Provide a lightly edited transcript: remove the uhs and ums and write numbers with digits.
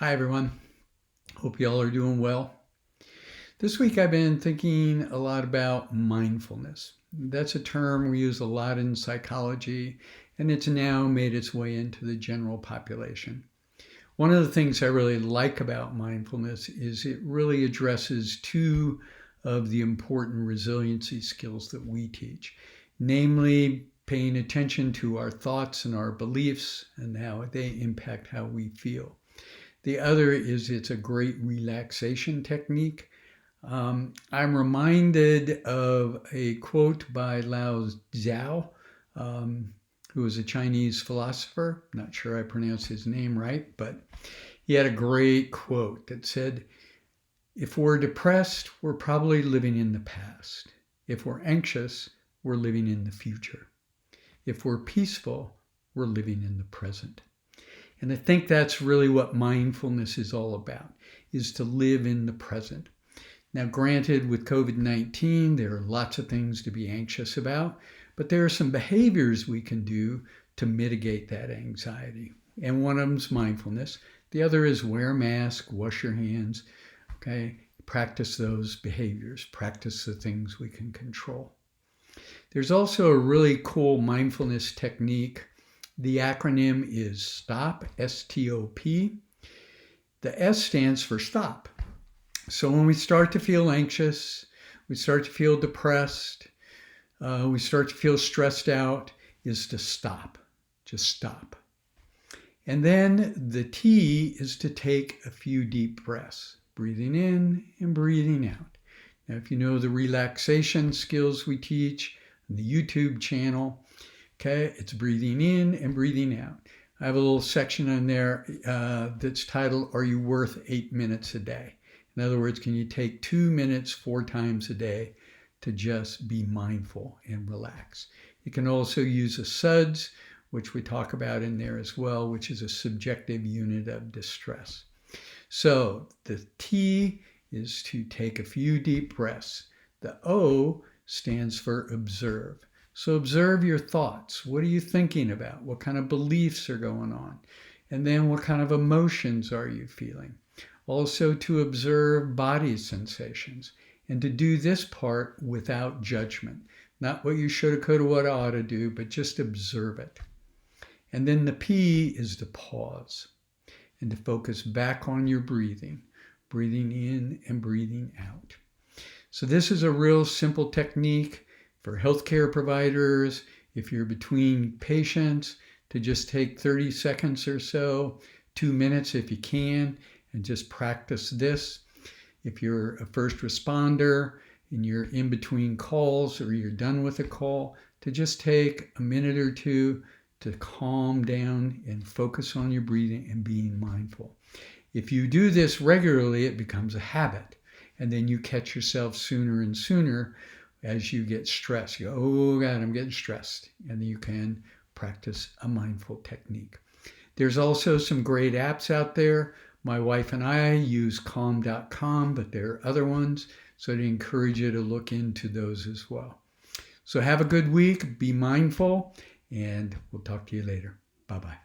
Hi, everyone. Hope you all are doing well. This week I've been thinking a lot about mindfulness. That's a term we use a lot in psychology, and it's now made its way into the general population. One of the things I really like about mindfulness is it really addresses two of the important resiliency skills that we teach, namely paying attention to our thoughts and our beliefs and how they impact how we feel. The other is it's a great relaxation technique. I'm reminded of a quote by Lao Tzu, who was a Chinese philosopher. Not sure I pronounced his name right, but he had a great quote that said, "If we're depressed, we're probably living in the past. If we're anxious, we're living in the future. If we're peaceful, we're living in the present." And I think that's really what mindfulness is all about, is to live in the present. Now, granted, with COVID-19, there are lots of things to be anxious about, but there are some behaviors we can do to mitigate that anxiety. And one of them is mindfulness. The other is wear a mask, wash your hands, okay? Practice those behaviors, practice the things we can control. There's also a really cool mindfulness technique. The acronym is STOP, S-T-O-P. The S stands for stop. So when we start to feel anxious, we start to feel depressed, we start to feel stressed out, is to stop. Just stop. And then the T is to take a few deep breaths, breathing in and breathing out. Now, if you know the relaxation skills we teach on the YouTube channel, okay, it's breathing in and breathing out. I have a little section on there that's titled, "Are You Worth 8 Minutes a Day?" In other words, can you take 2 minutes 4 times a day to just be mindful and relax? You can also use a SUDS, which we talk about in there as well, which is a subjective unit of distress. So the T is to take a few deep breaths. The O stands for observe. So observe your thoughts. What are you thinking about? What kind of beliefs are going on? And then what kind of emotions are you feeling? Also to observe body sensations and to do this part without judgment. Not what you shoulda, coulda, woulda, oughta do, but just observe it. And then the P is to pause and to focus back on your breathing, breathing in and breathing out. So this is a real simple technique for healthcare providers, if you're between patients, to just take 30 seconds or so, 2 minutes if you can, and just practice this. If you're a first responder and you're in between calls or you're done with a call, to just take a minute or two to calm down and focus on your breathing and being mindful. If you do this regularly, it becomes a habit, and then you catch yourself sooner and sooner as you get stressed. You go, "Oh God, I'm getting stressed," and then you can practice a mindful technique. There's also some great apps out there. My wife and I use calm.com, but there are other ones, so I'd encourage you to look into those as well. So have a good week, be mindful, and we'll talk to you later. Bye-bye.